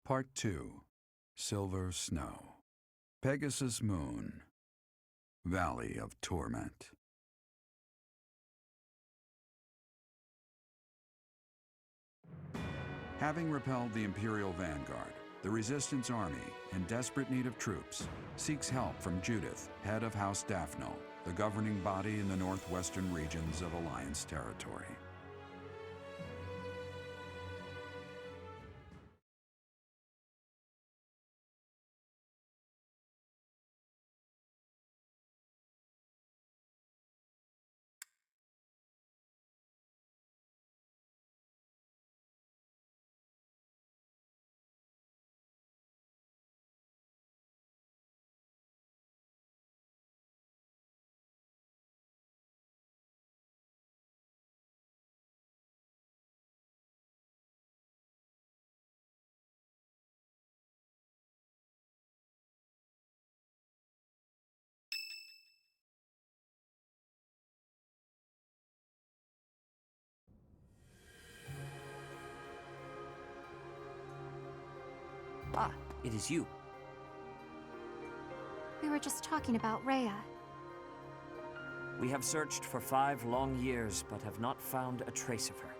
Part 2. Silver Snow. Pegasus Moon. Valley of Torment. Having repelled the Imperial Vanguard, the Resistance Army, in desperate need of troops, seeks help from Judith, head of House Daphnel, the governing body in the northwestern regions of Alliance territory. Ah, it is you. We were just talking about Rhea. We have searched for 5 long years, but have not found a trace of her.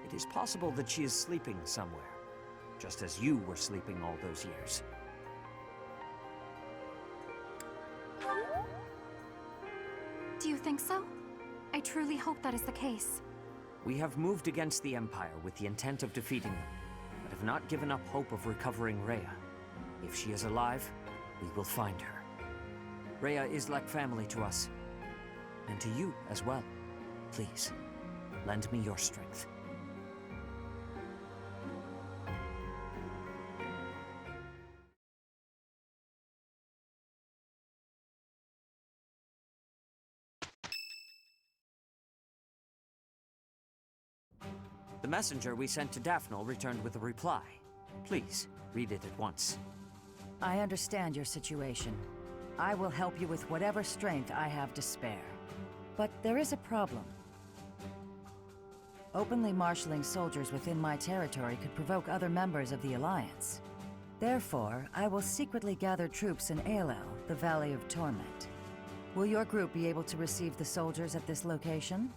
It is possible that she is sleeping somewhere, just as you were sleeping all those years. Do you think so? I truly hope that is the case. We have moved against the Empire with the intent of defeating them, but have not given up hope of recovering Rhea. If she is alive, we will find her. Rhea is like family to us, and to you as well. Please, lend me your strength. The messenger we sent to Daphnel returned with a reply. Please, read it at once. I understand your situation. I will help you with whatever strength I have to spare. But there is a problem. Openly marshaling soldiers within my territory could provoke other members of the Alliance. Therefore, I will secretly gather troops in Aelel, the Valley of Torment. Will your group be able to receive the soldiers at this location?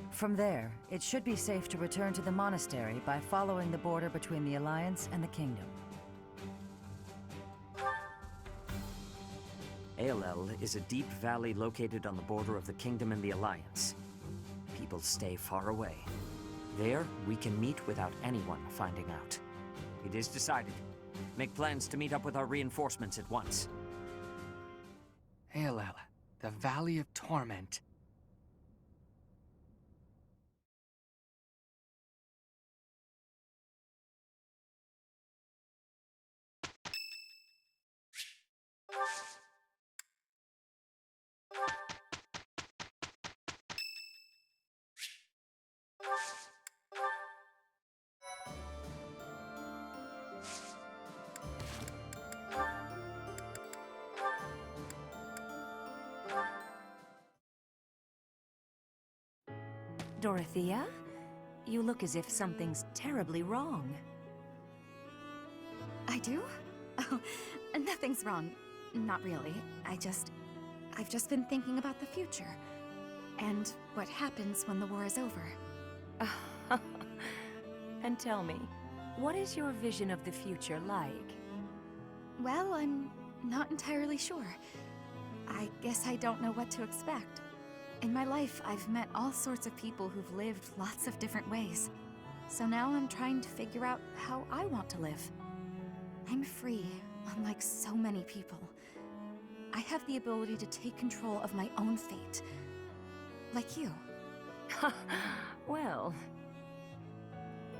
From there, it should be safe to return to the monastery by following the border between the Alliance and the Kingdom. Aelel is a deep valley located on the border of the Kingdom and the Alliance. People stay far away. There, we can meet without anyone finding out. It is decided. Make plans to meet up with our reinforcements at once. Aelel, the Valley of Torment. Dorothea? You look as if something's terribly wrong. I do? Oh, nothing's wrong. Not really. I've just been thinking about the future. And what happens when the war is over. And tell me, what is your vision of the future like? Well, I'm not entirely sure. I guess I don't know what to expect. In my life, I've met all sorts of people who've lived lots of different ways. So now I'm trying to figure out how I want to live. I'm free, unlike so many people. I have the ability to take control of my own fate. Like you. Well,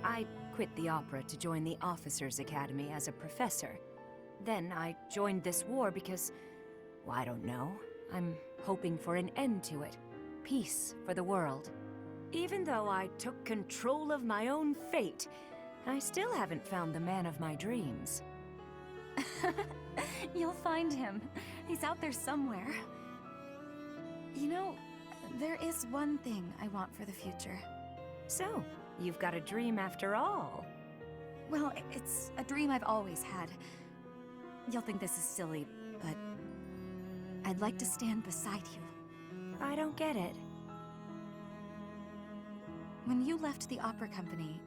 I quit the opera to join the Officers' Academy as a professor. Then I joined this war because, well, I don't know. I'm hoping for an end to it. Peace for the world. Even though I took control of my own fate, I still haven't found the man of my dreams. You'll find him. He's out there somewhere. You know, there is one thing I want for the future. So, you've got a dream after all. Well, it's a dream I've always had. You'll think this is silly, but I'd like to stand beside you. I don't get it. When you left the opera company,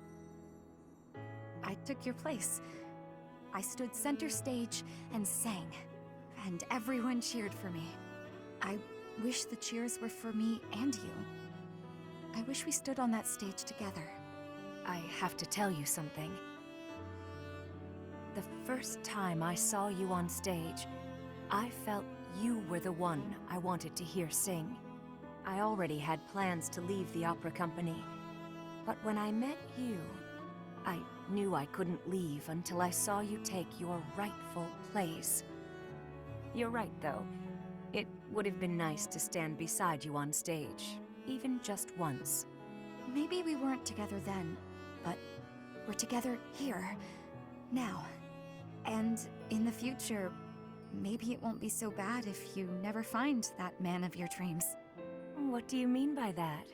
I took your place. I stood center stage and sang, and everyone cheered for me. I wish the cheers were for me and you. I wish we stood on that stage together. I have to tell you something. The first time I saw you on stage, I felt you were the one I wanted to hear sing. I already had plans to leave the opera company, but when I met you, I knew I couldn't leave until I saw you take your rightful place. You're right, though. It would have been nice to stand beside you on stage, even just once. Maybe we weren't together then, but we're together here, now. And in the future, maybe it won't be so bad if you never find that man of your dreams. What do you mean by that?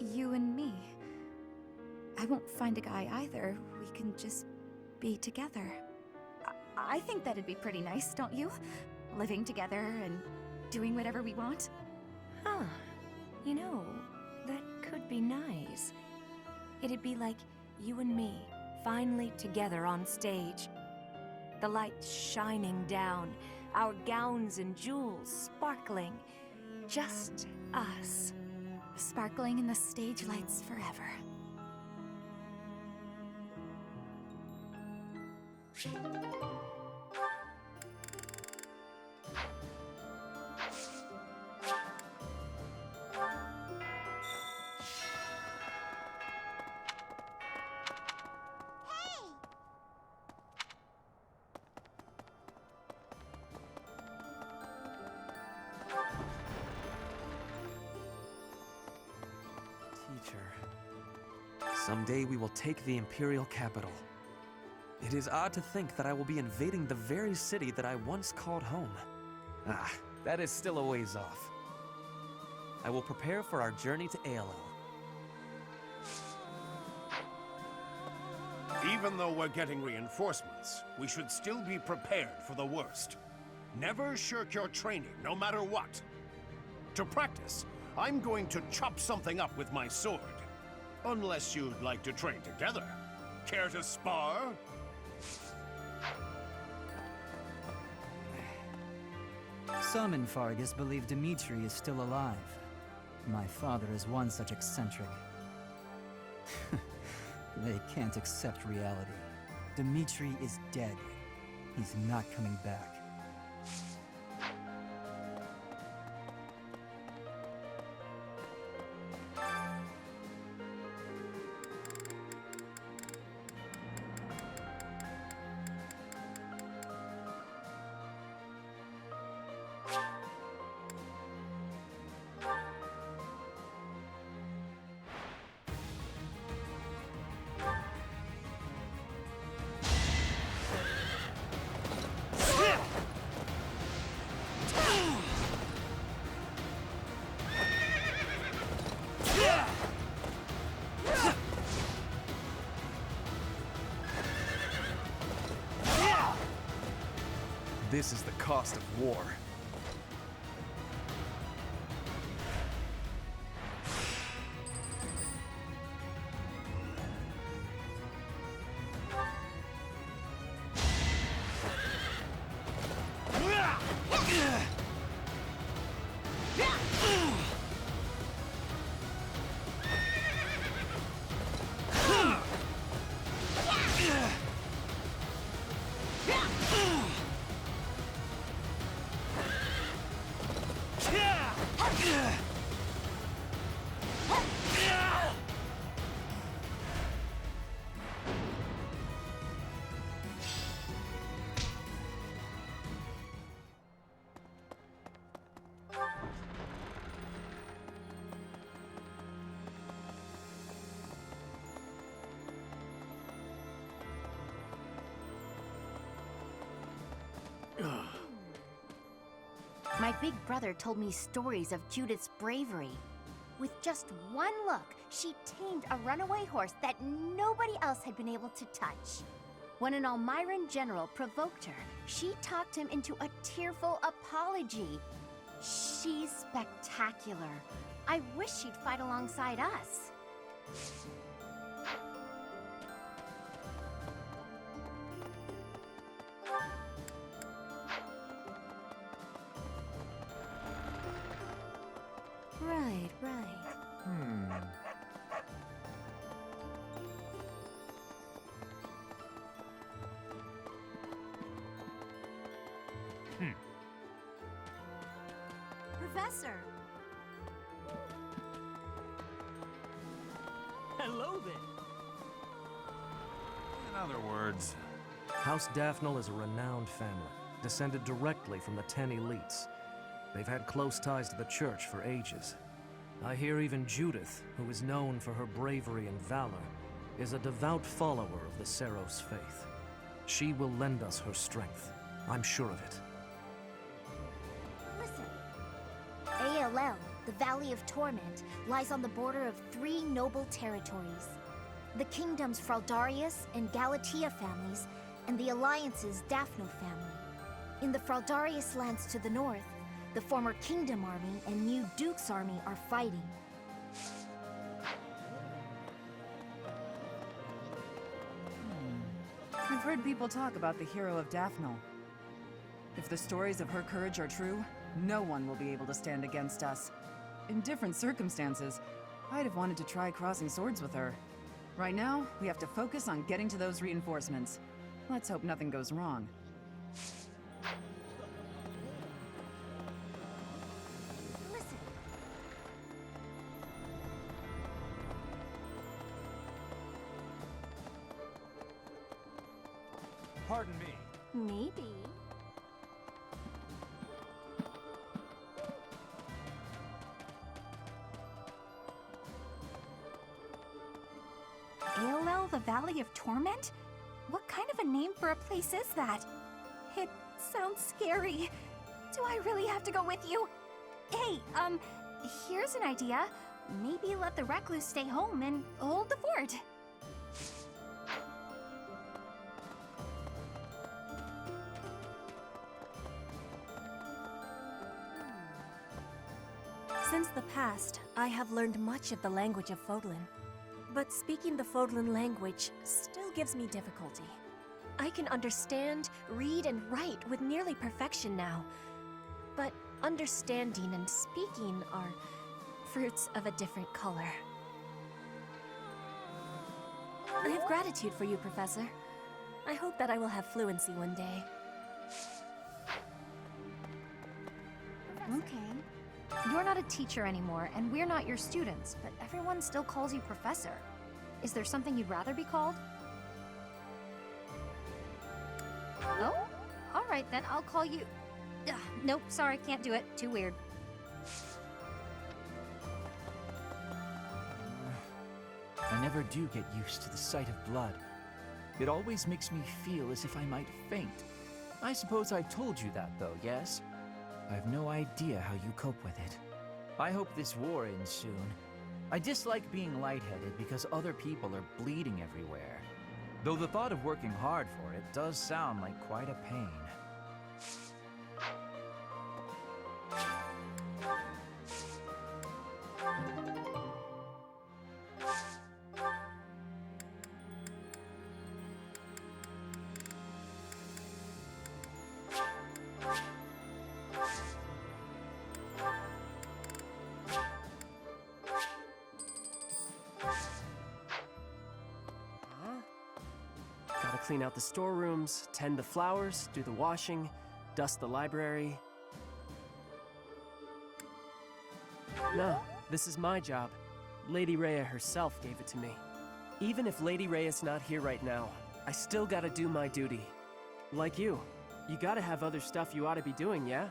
You and me. I won't find a guy either. We can just be together. I think that'd be pretty nice, don't you? Living together and doing whatever we want. Huh. You know, that could be nice. It'd be like you and me, finally together on stage. The lights shining down, our gowns and jewels sparkling. Just us. Sparkling in the stage lights forever. Teacher, someday we will take the Imperial capital. It is odd to think that I will be invading the very city that I once called home. Ah, that is still a ways off. I will prepare for our journey to ALL. Even though we're getting reinforcements, we should still be prepared for the worst. Never shirk your training, no matter what. To practice, I'm going to chop something up with my sword. Unless you'd like to train together. Care to spar? Some in Fargus believe Dmitri is still alive. My father is one such eccentric. They can't accept reality. Dmitri is dead. He's not coming back. This is the cost of war. My big brother told me stories of Judith's bravery. With just one look, she tamed a runaway horse that nobody else had been able to touch. When an Almiran general provoked her, she talked him into a tearful apology. She's spectacular. I wish she'd fight alongside us. Right, right. Professor! Hello there. In other words, House Daphnel is a renowned family, descended directly from the 10 elites. They've had close ties to the church for ages. I hear even Judith, who is known for her bravery and valor, is a devout follower of the Seros faith. She will lend us her strength. I'm sure of it. Listen. ALL, the Valley of Torment, lies on the border of 3 noble territories. The kingdoms Fraldarius and Galatea families, and the Alliance's Daphnel family. In the Fraldarius lands to the north, the former Kingdom Army and new Duke's Army are fighting. I've heard people talk about the hero of Daphnel. If the stories of her courage are true, no one will be able to stand against us. In different circumstances, I'd have wanted to try crossing swords with her. Right now, we have to focus on getting to those reinforcements. Let's hope nothing goes wrong. Listen. pardon me. Maybe. ALL, the Valley of Torment? What kind of a name for a place is that? It sounds scary. Do I really have to go with you? Hey, here's an idea. Maybe let the recluse stay home and hold the fort. Since the past, I have learned much of the language of Fodlan. But speaking the Fodlan language still gives me difficulty. I can understand, read, and write with nearly perfection now. But understanding and speaking are fruits of a different color. I have gratitude for you, Professor. I hope that I will have fluency one day. Okay. You're not a teacher anymore, and we're not your students, but everyone still calls you Professor. Is there something you'd rather be called? Oh? Alright then, I'll call you... Nope, sorry, can't do it. Too weird. I never do get used to the sight of blood. It always makes me feel as if I might faint. I suppose I told you that, though, yes? I have no idea how you cope with it. I hope this war ends soon. I dislike being lightheaded because other people are bleeding everywhere. Though the thought of working hard for it does sound like quite a pain. Gotta clean out the storerooms, tend the flowers, do the washing, dust the library. No, this is my job. Lady Rhea herself gave it to me. Even if Lady Rhea's not here right now, I still gotta do my duty. Like you gotta have other stuff you ought to be doing, yeah?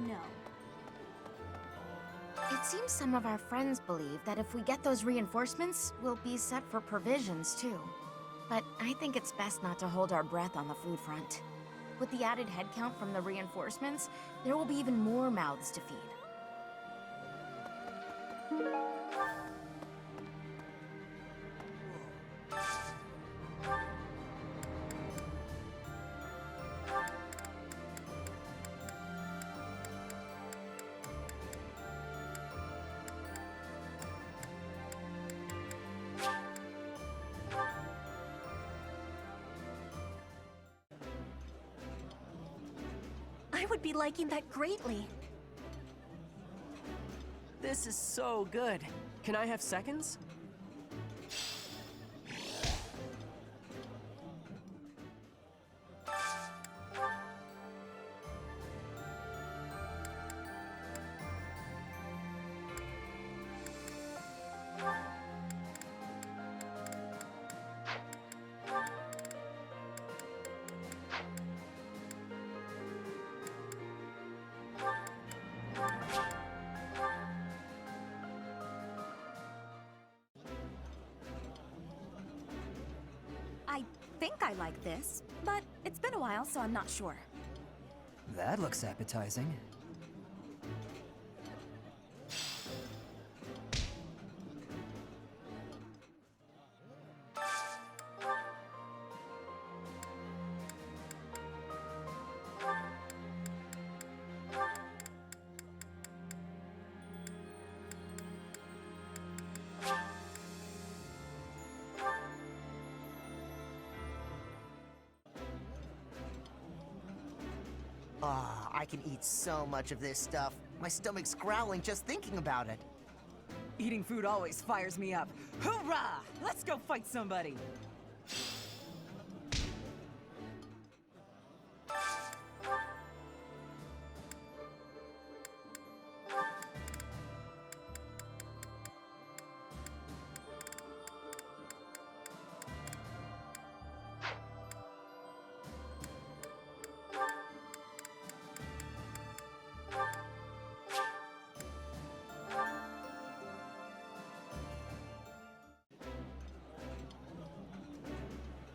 No. It seems some of our friends believe that if we get those reinforcements, we'll be set for provisions too. But I think it's best not to hold our breath on the food front. With the added headcount from the reinforcements, there will be even more mouths to feed. I would be liking that greatly. This is so good. Can I have seconds? I think I like this, but it's been a while, so I'm not sure. That looks appetizing. Ah, I can eat so much of this stuff. My stomach's growling just thinking about it. Eating food always fires me up. Hoorah! Let's go fight somebody!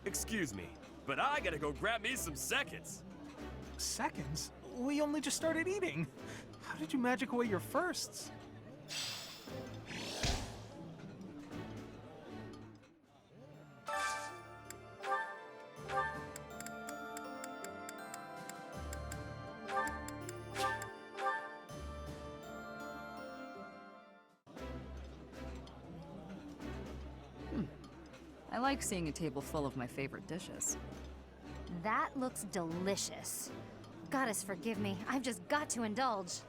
Excuse me, but I gotta go grab me some seconds. Seconds? We only just started eating. How did you magic away your firsts? I like seeing a table full of my favorite dishes. That looks delicious. Goddess forgive me, I've just got to indulge.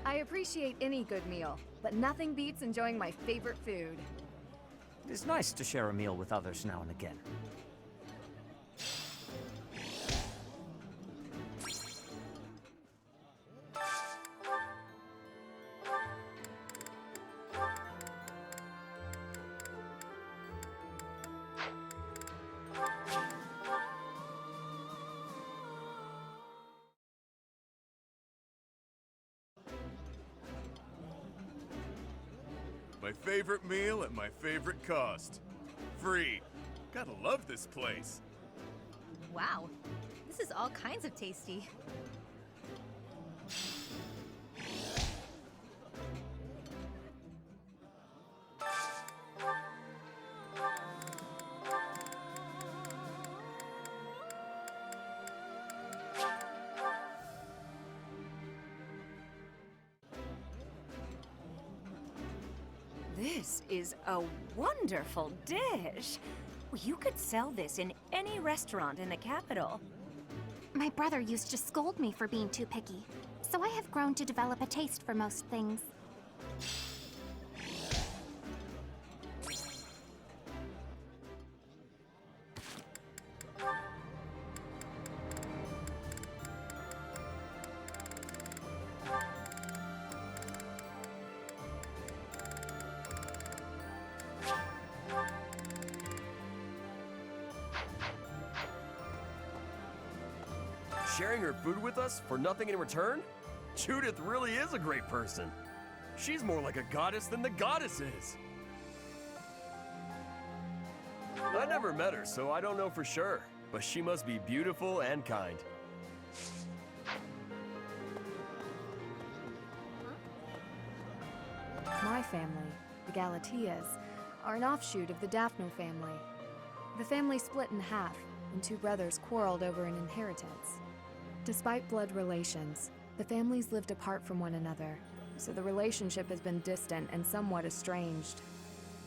I appreciate any good meal, but nothing beats enjoying my favorite food. It is nice to share a meal with others now and again. My favorite meal at my favorite cost. Free. Gotta love this place. Wow, this is all kinds of tasty. This is a wonderful dish. You could sell this in any restaurant in the capital. My brother used to scold me for being too picky, so I have grown to develop a taste for most things. sharing her food with us for nothing in return? Judith really is a great person. She's more like a goddess than the goddess is. I never met her, so I don't know for sure. But she must be beautiful and kind. My family, the Galatias, are an offshoot of the Daphno family. The family split in half, and two brothers quarreled over an inheritance. Despite blood relations, the families lived apart from one another, so the relationship has been distant and somewhat estranged.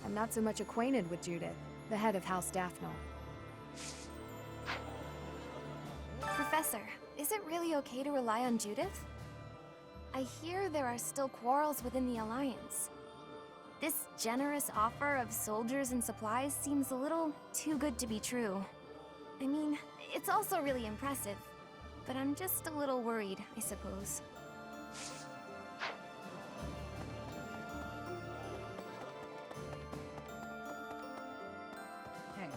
I'm not so much acquainted with Judith, the head of House Daphno. Professor, is it really okay to rely on Judith? I hear there are still quarrels within the Alliance. This generous offer of soldiers and supplies seems a little too good to be true. I mean, it's also really impressive, but I'm just a little worried, I suppose. Hey,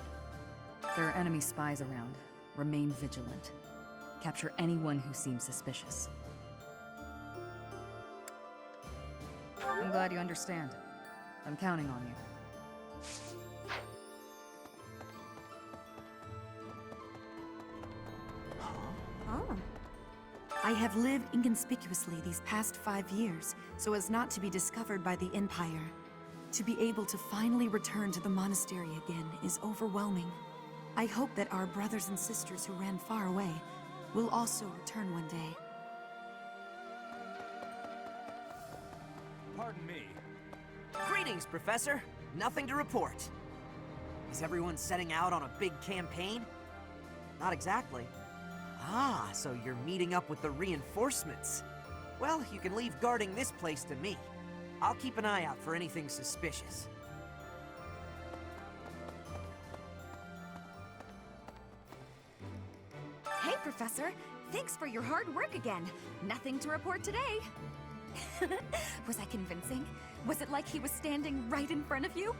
there are enemy spies around. Remain vigilant. Capture anyone who seems suspicious. I'm glad you understand. I'm counting on you. Oh. I have lived inconspicuously these past 5 years, so as not to be discovered by the Empire. To be able to finally return to the monastery again is overwhelming. I hope that our brothers and sisters who ran far away will also return one day. Pardon me. Greetings, Professor. Nothing to report. Is everyone setting out on a big campaign? Not exactly. Ah, so you're meeting up with the reinforcements. Well, you can leave guarding this place to me. I'll keep an eye out for anything suspicious. Hey, Professor! Thanks for your hard work again. Nothing to report today. Was I convincing? Was it like he was standing right in front of you?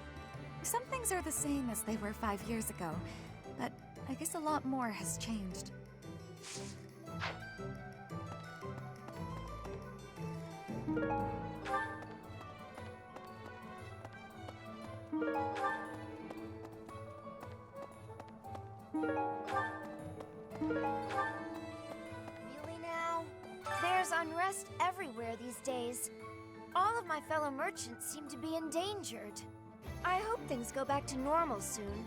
Some things are the same as they were 5 years ago, but I guess a lot more has changed. Really now? There's unrest everywhere these days. All of my fellow merchants seem to be endangered. I hope things go back to normal soon.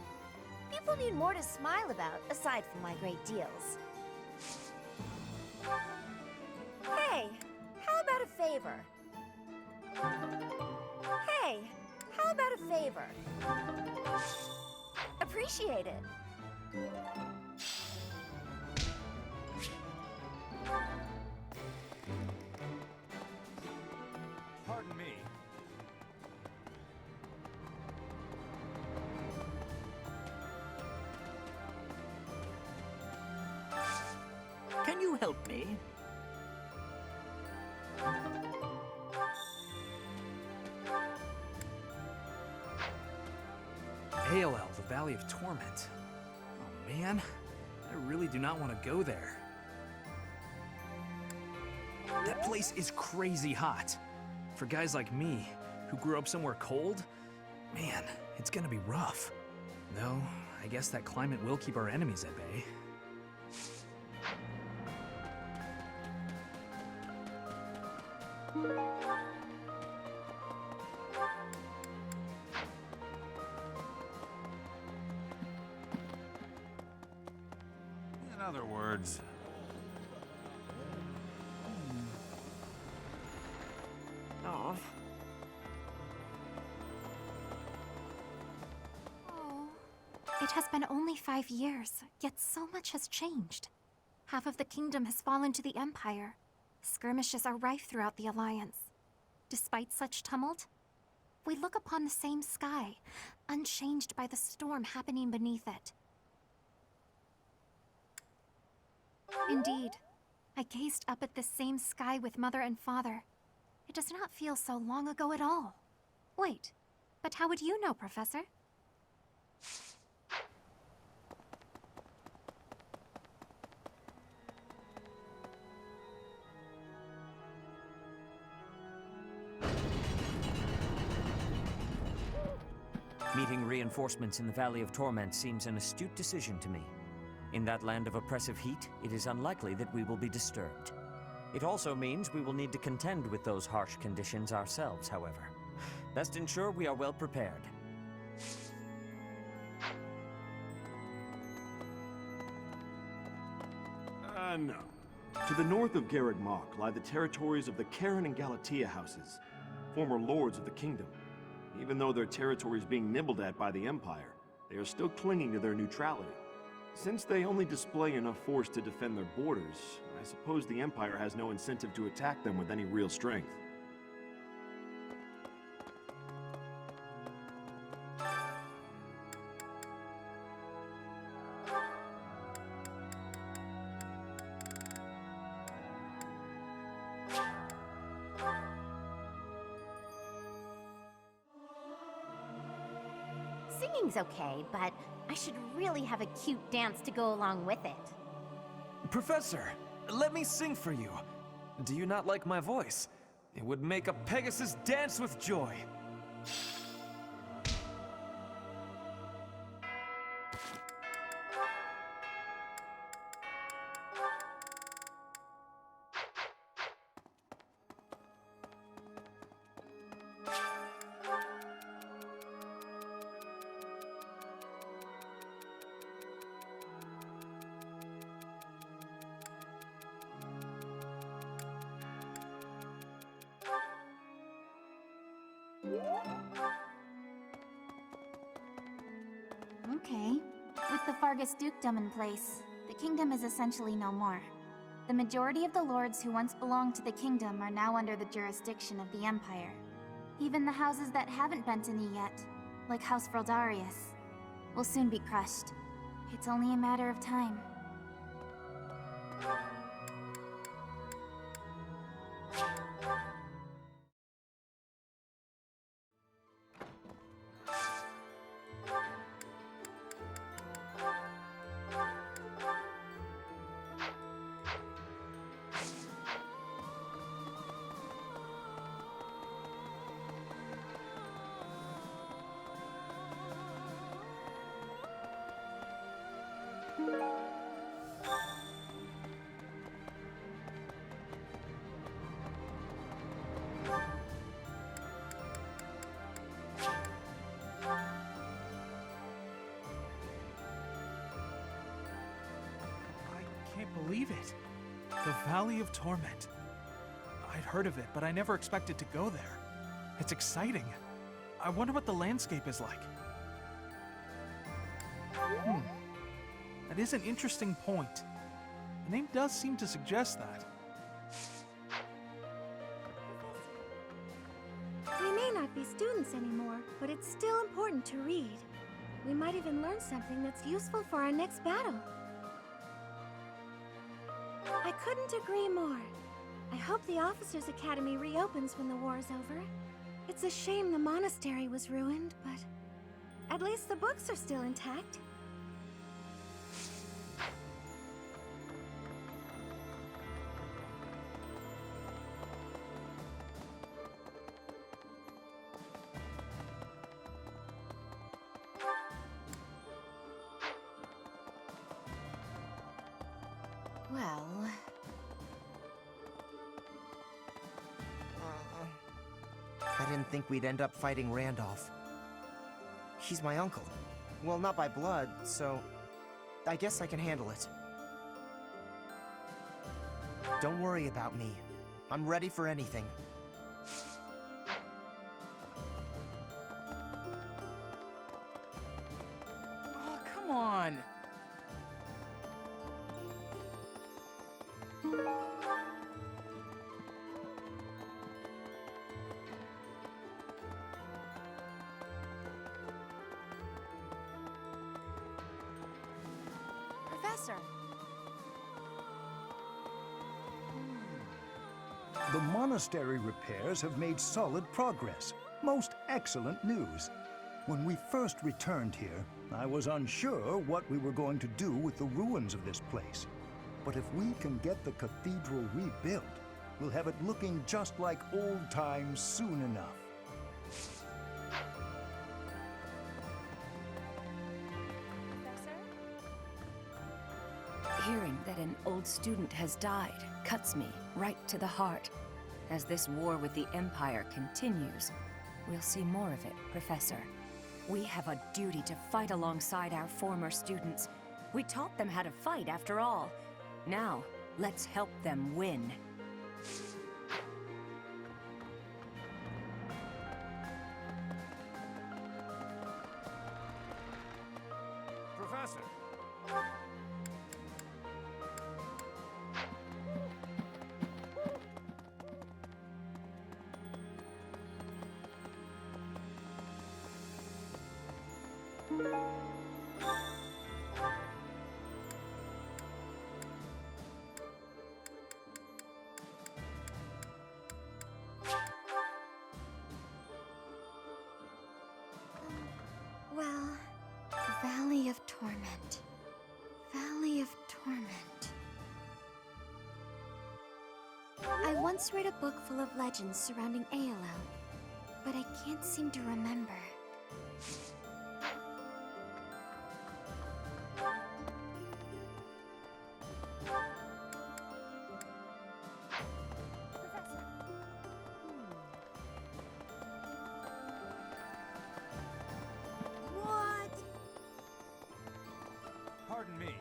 People need more to smile about, aside from my great deals. Hey, how about a favor? Hey, how about a favor? Appreciate it. Pardon me. Can you help me? AOL, the Valley of Torment. Oh man, I really do not want to go there. That place is crazy hot. For guys like me, who grew up somewhere cold, man, it's gonna be rough. Though, I guess that climate will keep our enemies at bay. In other words, Oh. It has been only 5 years, yet so much has changed. Half of the kingdom has fallen to the Empire. Skirmishes are rife throughout the Alliance. Despite such tumult, we look upon the same sky, unchanged by the storm happening beneath it. Indeed, I gazed up at this same sky with Mother and Father. It does not feel so long ago at all. Wait, but how would you know, Professor? Meeting reinforcements in the Valley of Torment seems an astute decision to me. In that land of oppressive heat, it is unlikely that we will be disturbed. It also means we will need to contend with those harsh conditions ourselves, however. Best ensure we are well prepared. No. To the north of Garreg Mach lie the territories of the Karen and Galatea houses, former lords of the kingdom. Even though their territory is being nibbled at by the Empire, they are still clinging to their neutrality. Since they only display enough force to defend their borders, I suppose the Empire has no incentive to attack them with any real strength. Singing's okay, but I should really have a cute dance to go along with it. Professor, let me sing for you. Do you not like my voice? It would make a Pegasus dance with joy. Okay. With the Fargus dukedom in place, the kingdom is essentially no more. The majority of the lords who once belonged to the kingdom are now under the jurisdiction of the Empire. Even the houses that haven't bent a knee yet, like House Fraldarius, will soon be crushed. It's only a matter of time. Can't believe it. The Valley of Torment. I'd heard of it, but I never expected to go there. It's exciting. I wonder what the landscape is like. That is an interesting point. The name does seem to suggest that. We may not be students anymore, but it's still important to read. We might even learn something that's useful for our next battle. I couldn't agree more. I hope the Officers' Academy reopens when the war is over. It's a shame the monastery was ruined, but at least the books are still intact. Well... I didn't think we'd end up fighting Randolph. He's my uncle. Well, not by blood, so I guess I can handle it. Don't worry about me. I'm ready for anything. Oh, come on. Professor. The monastery repairs have made solid progress. Most excellent news. When we first returned here, I was unsure what we were going to do with the ruins of this place. But if we can get the cathedral rebuilt, we'll have it looking just like old times soon enough. an old student has died cuts me right to the heart. As this war with the Empire continues, we'll see more of it, Professor. We have a duty to fight alongside our former students. We taught them how to fight, after all. Now, let's help them win. Professor! Well, Valley of Torment. Valley of Torment. I once read a book full of legends surrounding ALL, but I can't seem to remember. What? Pardon me.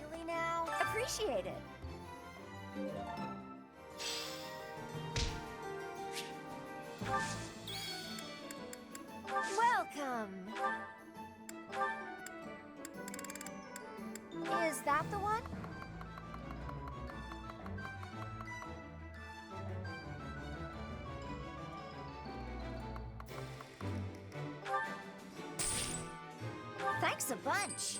Really now? Appreciate it. Welcome. Is that the one? Thanks a bunch.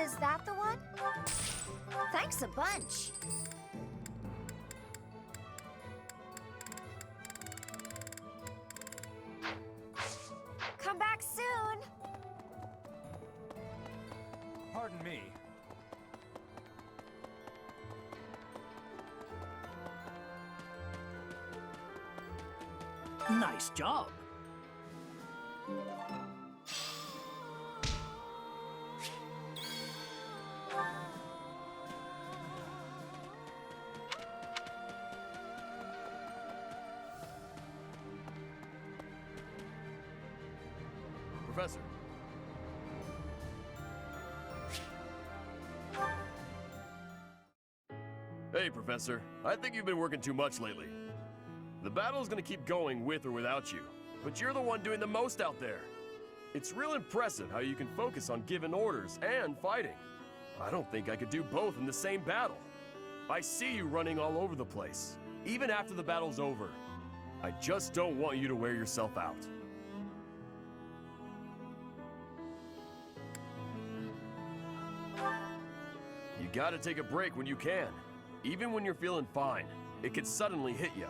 Is that the one? Thanks a bunch. Come back soon. Pardon me. Nice job. Professor. Hey, Professor. I think you've been working too much lately. The battle's gonna keep going with or without you, but you're the one doing the most out there. It's real impressive how you can focus on giving orders and fighting. I don't think I could do both in the same battle. I see you running all over the place, even after the battle's over. I just don't want you to wear yourself out. You gotta take a break when you can. Even when you're feeling fine, it could suddenly hit you.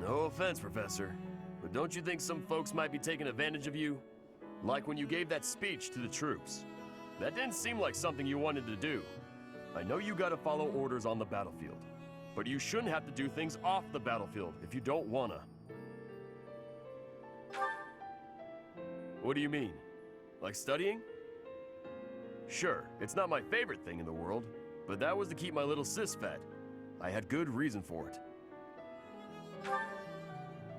No offense, Professor, but don't you think some folks might be taking advantage of you? Like when you gave that speech to the troops. That didn't seem like something you wanted to do. I know you gotta follow orders on the battlefield, but you shouldn't have to do things off the battlefield if you don't wanna. What do you mean? Like studying? Sure, it's not my favorite thing in the world, but that was to keep my little sis fed. I had good reason for it.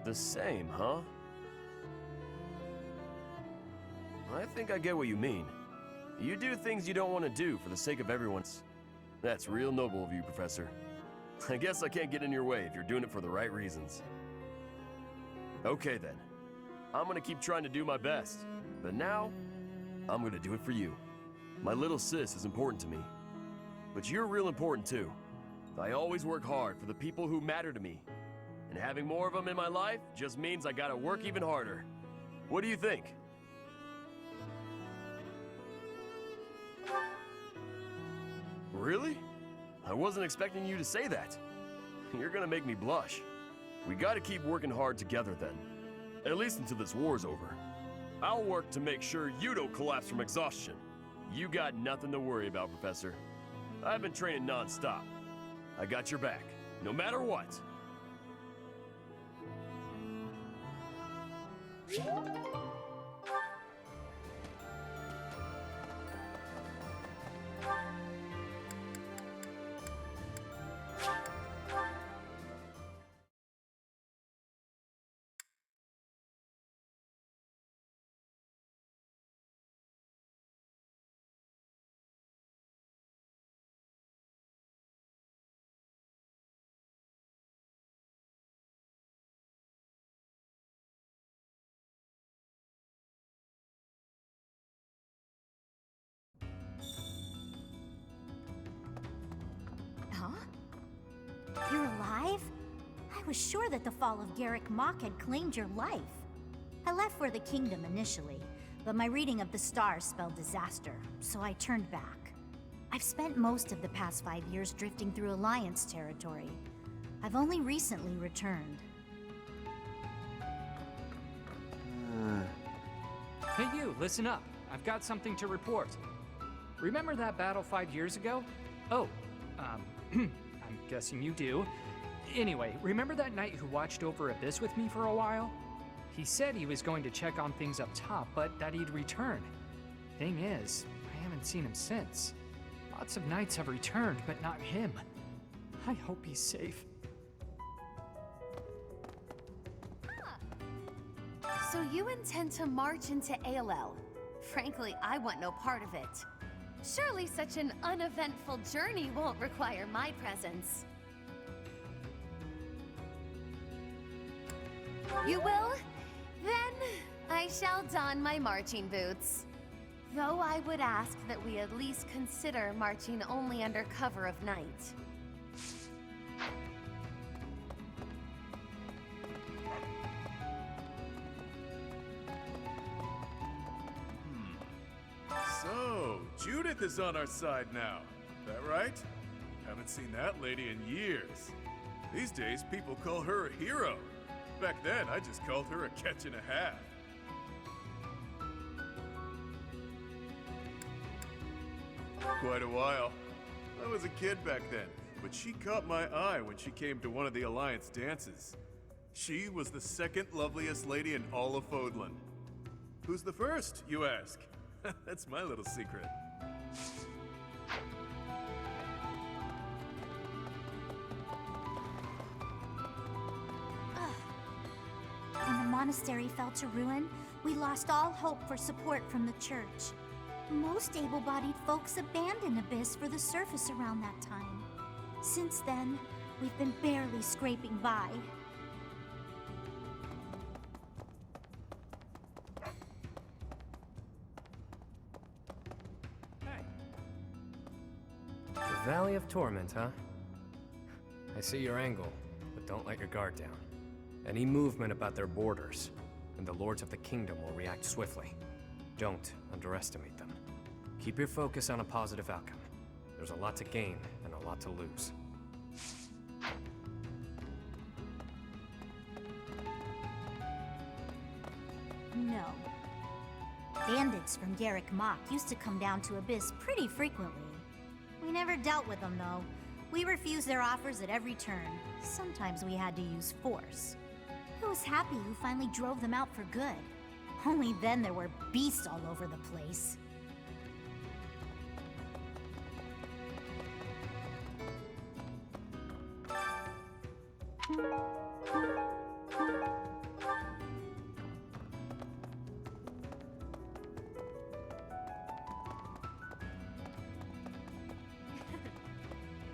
The same, huh? I think I get what you mean. You do things you don't want to do for the sake of everyone's. That's real noble of you, Professor. I guess I can't get in your way if you're doing it for the right reasons. Okay then. I'm gonna keep trying to do my best. But now, I'm gonna do it for you. My little sis is important to me. But you're real important too. I always work hard for the people who matter to me. And having more of them in my life just means I gotta work even harder. What do you think? Really? I wasn't expecting you to say that. You're gonna make me blush. We gotta keep working hard together then. At least until this war's over. I'll work to make sure you don't collapse from exhaustion. You got nothing to worry about, Professor. I've been training non-stop. I got your back, no matter what. Huh? You're alive? I was sure that the fall of Garrick Mach had claimed your life. I left for the kingdom initially, but my reading of the stars spelled disaster, so I turned back. I've spent most of the past 5 years drifting through Alliance territory. I've only recently returned. Hey you, listen up. I've got something to report. Remember that battle 5 years ago? Oh, I'm guessing you do. Anyway, remember that knight who watched over Abyss with me for a while? He said he was going to check on things up top, but that he'd return. Thing is, I haven't seen him since. Lots of knights have returned, but not him. I hope he's safe. So you intend to march into ALL? Frankly, I want no part of it. Surely such an uneventful journey won't require my presence. You will? Then I shall don my marching boots. Though I would ask that we at least consider marching only under cover of night. So, Judith is on our side now. That right? Haven't seen that lady in years. These days, people call her a hero. Back then, I just called her a catch and a half. Quite a while. I was a kid back then, but she caught my eye when she came to one of the Alliance dances. She was the second loveliest lady in all of Fodlan. Who's the first, you ask? That's my little secret. When the monastery fell to ruin, we lost all hope for support from the church. Most able-bodied folks abandoned Abyss for the surface around that time. Since then, we've been barely scraping by. The Valley of Torment, huh? I see your angle, but don't let your guard down. Any movement about their borders, and the Lords of the Kingdom will react swiftly. Don't underestimate them. Keep your focus on a positive outcome. There's a lot to gain and a lot to lose. No. Bandits from Garrick Mach used to come down to Abyss pretty frequently. We never dealt with them, though. We refused their offers at every turn. Sometimes we had to use force. I was happy who finally drove them out for good. Only then there were beasts all over the place.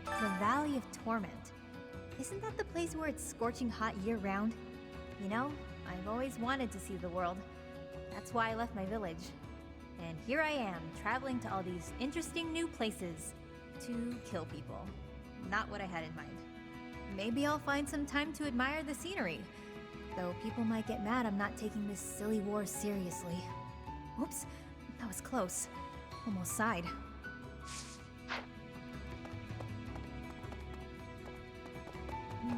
The Valley of Torment. Isn't that the place where it's scorching hot year-round? You know, I've always wanted to see the world. That's why I left my village. And here I am, traveling to all these interesting new places to kill people. Not what I had in mind. Maybe I'll find some time to admire the scenery. Though people might get mad I'm not taking this silly war seriously. Oops, that was close. Almost sighed. No.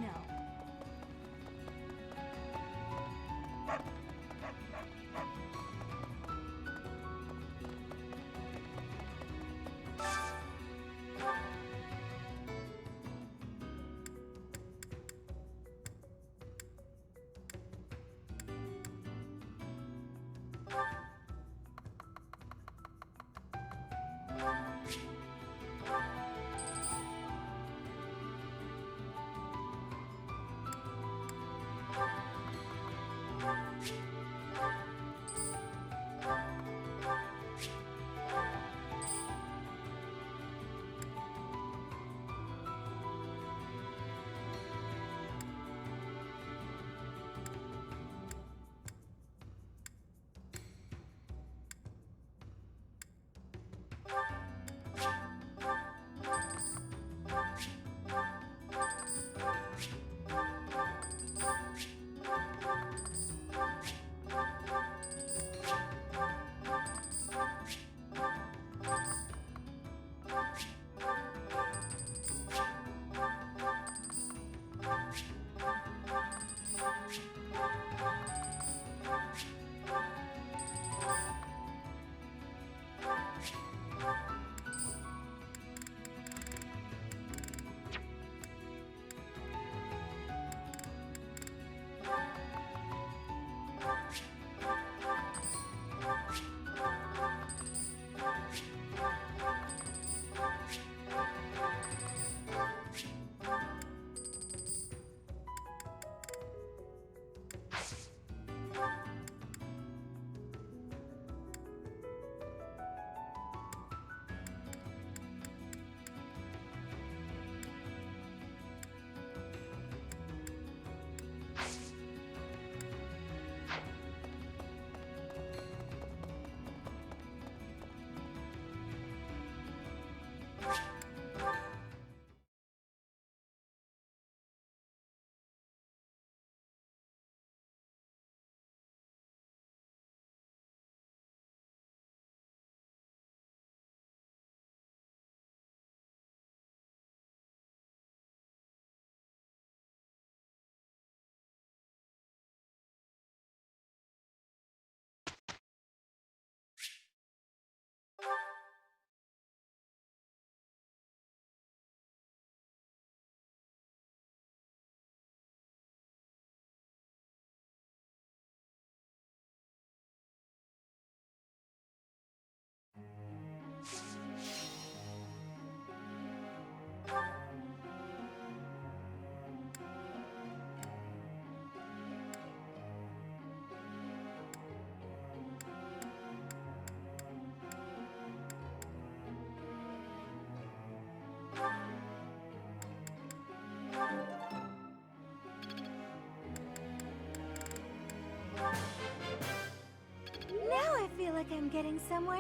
Now I feel like I'm getting somewhere.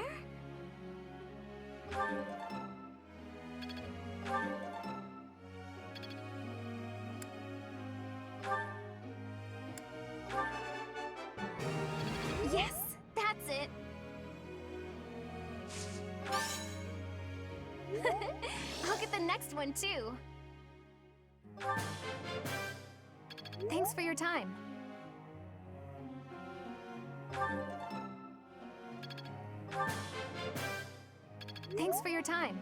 Yes, that's it. I'll get the next one too. Thanks for your time. Thanks for your time.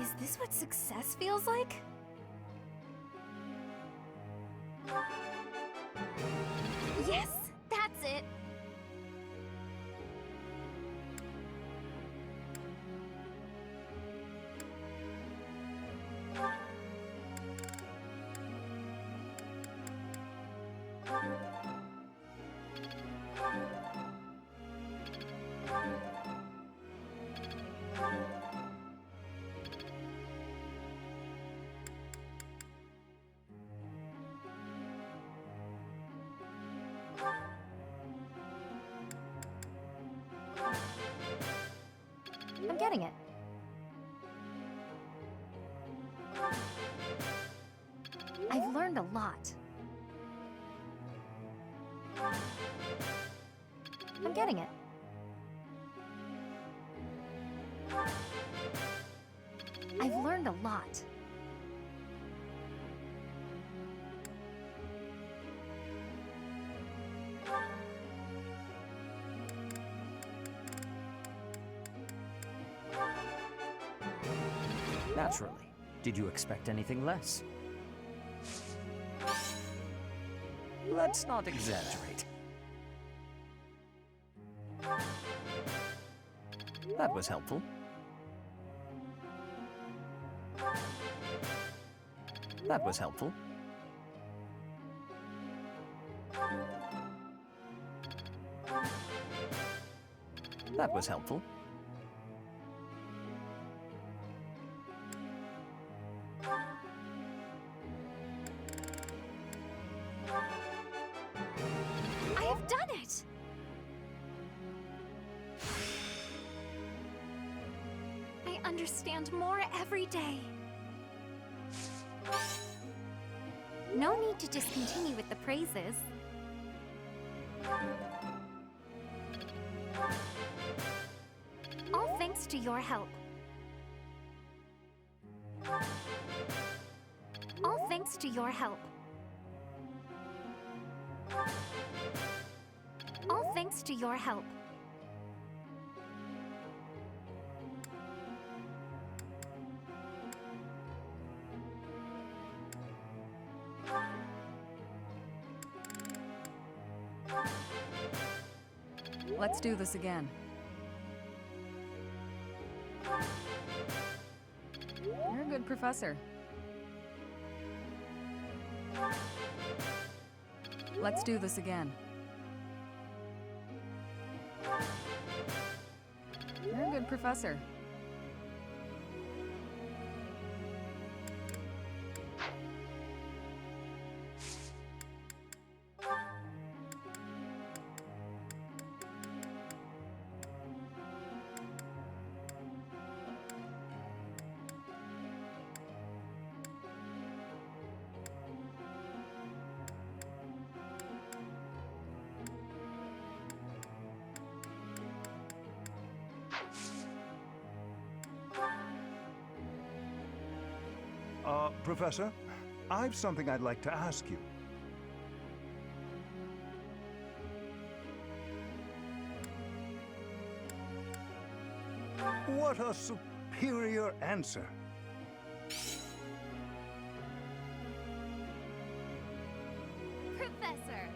Is this what success feels like? Yes, that's it. I'm getting it. I've learned a lot. I'm getting it. I've learned a lot. Naturally. Did you expect anything less? Let's not exaggerate. That was helpful. That was helpful. That was helpful. I have done it! I understand more every day. No need to discontinue with the praises. All thanks to your help. All thanks to your help. All thanks to your help. Let's do this again. You're a good professor. Let's do this again. You're a good professor. Professor, I've something I'd like to ask you. What a superior answer. Professor!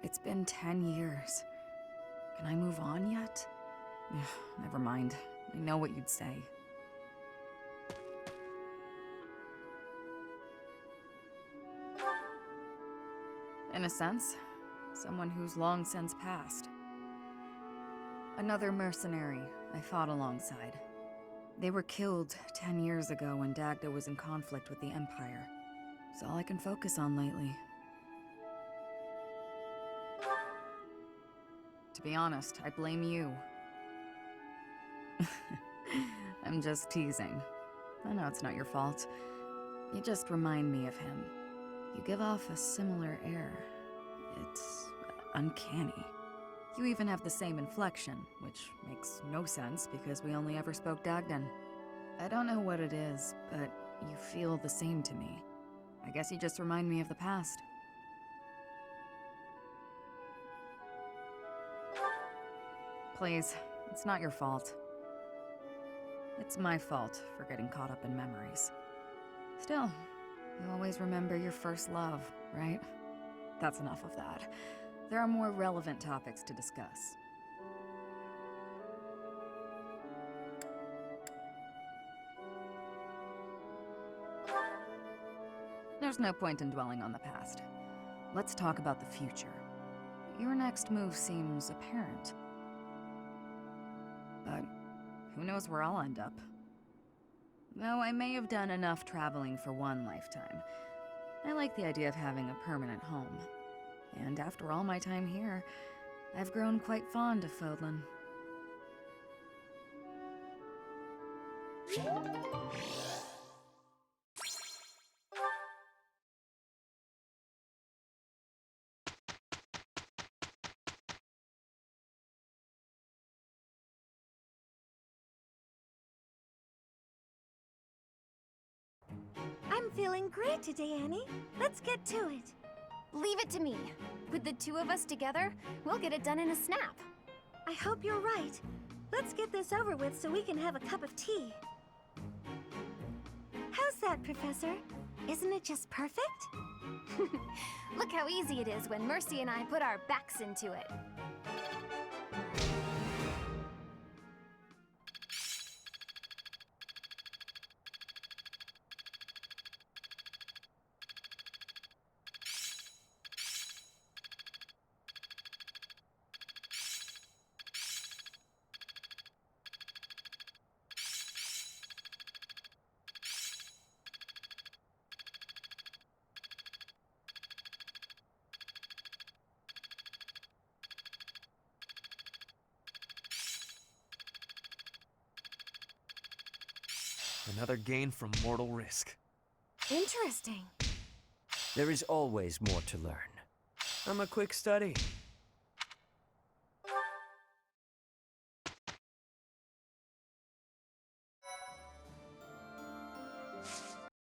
It's been 10 years. Can I move on yet? Never mind. I know what you'd say. In a sense, someone who's long since passed. Another mercenary I fought alongside. They were killed 10 years ago when Dagda was in conflict with the Empire. It's all I can focus on lately. To be honest, I blame you. I'm just teasing. I know it's not your fault. You just remind me of him. You give off a similar air. It's uncanny. You even have the same inflection, which makes no sense because we only ever spoke Dagdan. I don't know what it is, but you feel the same to me. I guess you just remind me of the past. Please, it's not your fault. It's my fault for getting caught up in memories. Still, you always remember your first love, right? That's enough of that. There are more relevant topics to discuss. There's no point in dwelling on the past. Let's talk about the future. Your next move seems apparent. But who knows where I'll end up? Though I may have done enough traveling for one lifetime, I like the idea of having a permanent home. And after all my time here, I've grown quite fond of Fodlan. I'm feeling great today, Annie. Let's get to it. Leave it to me. With the two of us together, we'll get it done in a snap. I hope you're right. Let's get this over with so we can have a cup of tea. How's that, Professor? Isn't it just perfect? Look how easy it is when Mercy and I put our backs into it. Another gain from mortal risk. Interesting. There is always more to learn. I'm a quick study.